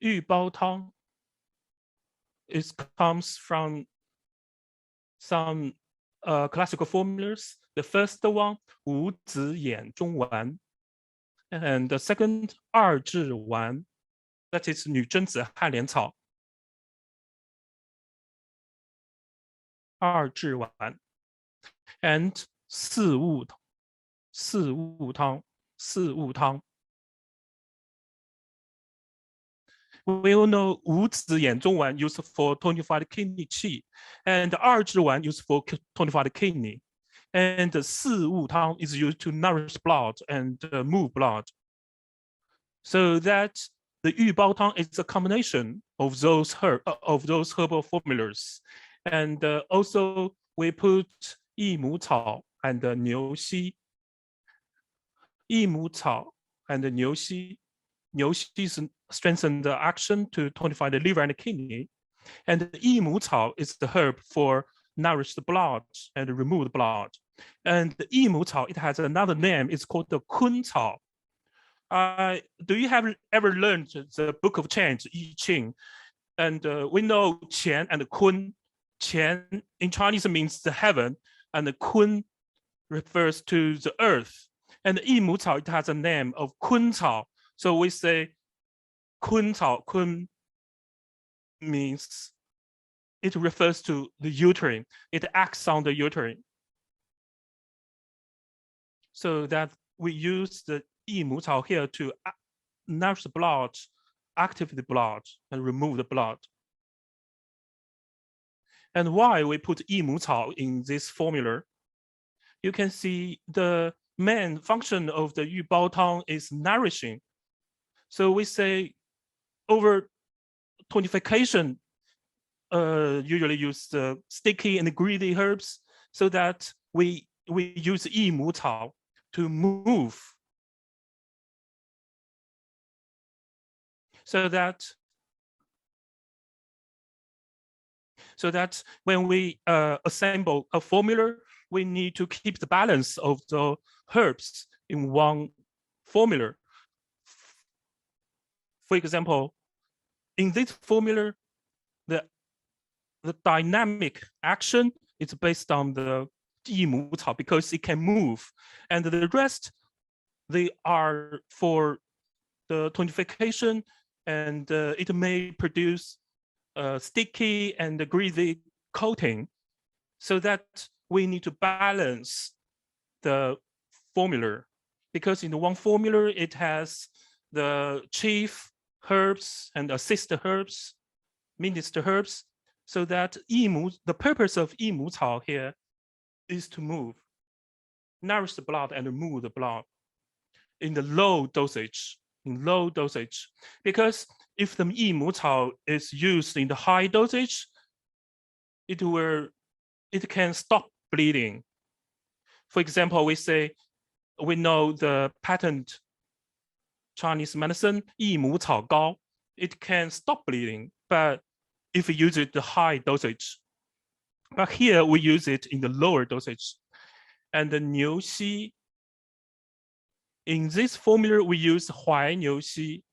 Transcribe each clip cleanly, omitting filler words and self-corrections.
玉煲汤 comes from some classical formulas. The first one, 五子衍中丸, and the second, 二至丸, that is 女贞子汉莲草. 二至丸 and 四物汤. We all know 五子衍中丸 used for tonified kidney qi, and 二至丸 used for tonified kidney, and 四物汤 is used to nourish blood and move blood. So that the 玉煲汤 is a combination of those herbal formulas, and also we put 益母草 and 牛膝. 益母草 and 牛膝 strengthen the action to tonify the liver and the kidney. And 益母草 is the herb for nourish the blood and remove the blood. And the 益母草, it has another name. It's called the 坤草. Do you have ever learned the Book of Change, I Ching? And we know Qian and Kun. Qian in Chinese means the heaven, and the Kun refers to the earth. And 益母草, it has a name of 坤草. So we say 坤草, kun means it refers to the uterine. It acts on the uterine. So that we use the 益母草 here to nourish the blood, activate the blood, and remove the blood. And why we put 益母草 in this formula? You can see the main function of the 玉煲汤 is nourishing. So we say over tonification, usually use the sticky and greedy herbs, so that we use 益母草 to move. So that when we assemble a formula, we need to keep the balance of the herbs in one formula. For example, in this formula, the dynamic action is based on the 益母草 because it can move, and the rest, they are for the tonification, and it may produce sticky and greasy coating, so that we need to balance the formula, because in the one formula it has the chief herbs and assist herbs, minister herbs, so that the purpose of 益母草 here is to move, nourish the blood and remove the blood in the low dosage, because if the 益母草 is used in the high dosage, it can stop bleeding. For example, we know the patent Chinese medicine 益母草膏, it can stop bleeding, but if we use it the high dosage. But here we use it in the lower dosage. And the 牛膝, in this formula we use 怀牛膝.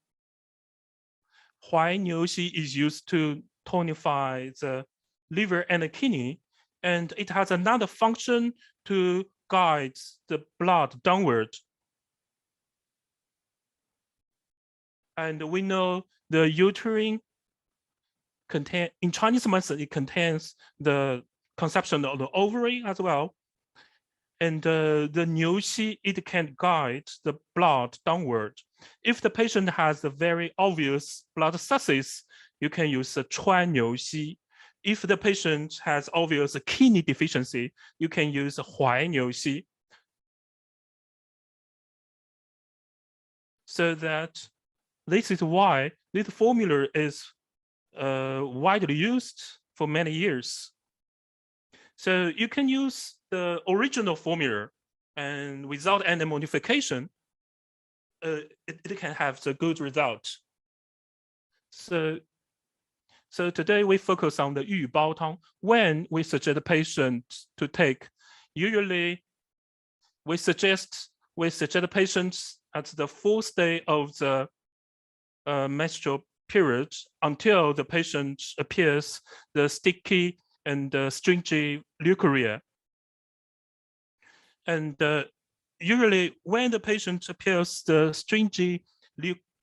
怀牛膝 is used to tonify the liver and the kidney, and it has another function to guide the blood downward. And we know the uterine in Chinese medicine, it contains the conception of the ovary as well. And the 牛膝, it can guide the blood downward. If the patient has a very obvious blood success, you can use a 川牛膝. If the patient has obvious kidney deficiency, you can use 怀牛膝. So that this is why this formula is widely used for many years. So you can use the original formula, and without any modification, it can have the good result. So today we focus on the 玉煲汤. When we suggest the patient to take, usually we suggest the patients at the 4th day of the menstrual period until the patient appears the sticky and stringy leukorrhea. And usually when the patient appears the stringy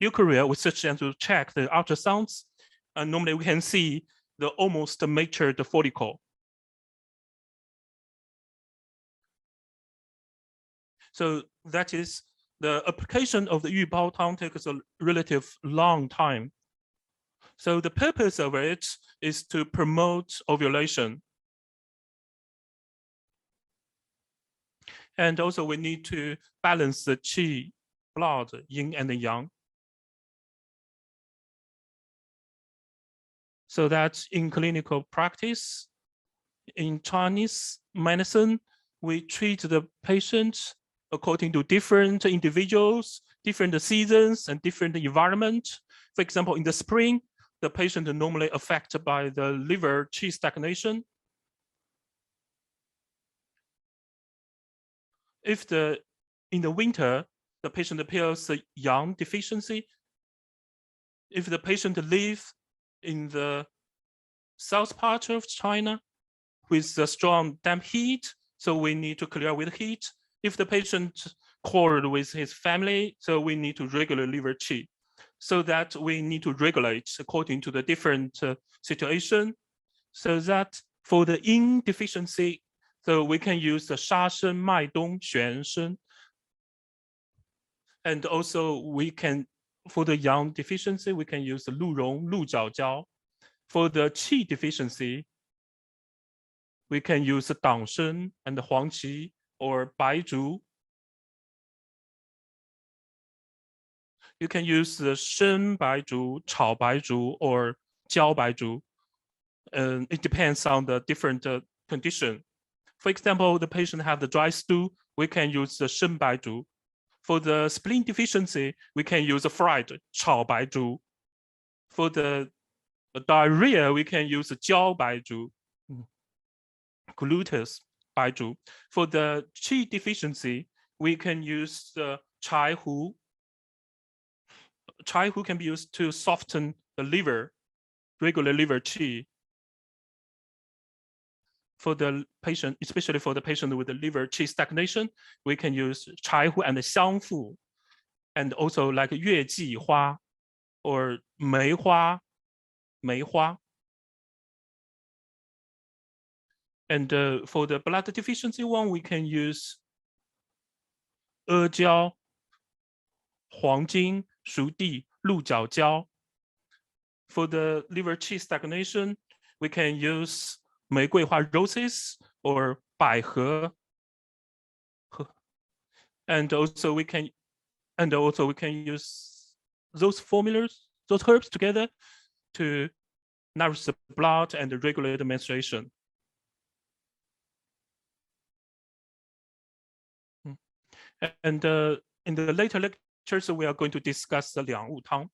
leukorrhea, we such as to check the ultrasounds, and normally we can see the almost matured follicle. So that is the application of the 玉煲汤 takes a relative long time. So the purpose of it is to promote ovulation. And also we need to balance the qi, blood, yin and yang. So that in clinical practice, in Chinese medicine, we treat the patients according to different individuals, different seasons, and different environment. For example, in the spring, the patient is normally affected by the liver qi stagnation. If in the winter, the patient appears yang deficiency, if the patient lives in the south part of China with the strong damp heat, so we need to clear with heat. If the patient quarreled with his family, so we need to regulate liver qi, so that we need to regulate according to the different situation. So that for the yin deficiency, so we can use the 沙参、麦冬、玄参. And also we can, for the yang deficiency, we can use the 鹿茸、鹿角胶. For the qi deficiency, we can use the 党参 and the 黄芪 or 白术. You can use the 生白术, 炒白术 or 焦白术. It depends on the different condition. For example, the patient have the dry stool, we can use the 生白术. For the spleen deficiency, we can use the fried 炒白术. For the diarrhea, we can use the 焦白术, gluteus 白术. For the qi deficiency, we can use the 柴胡. 柴胡 can be used to soften the liver, regulate liver qi. For the patient, especially for the patient with the liver qi stagnation, we can use 柴胡 and 香附, and also like 月季花 or 梅花. And for the blood deficiency one, we can use 阿胶, 黄金, 熟地, 鹿角胶. For the liver qi stagnation, we can use 玫瑰花 roses or 百合. And also we can use those formulas, those herbs together to nourish the blood and regulate the menstruation. And in the later lectures, we are going to discuss the 两物汤.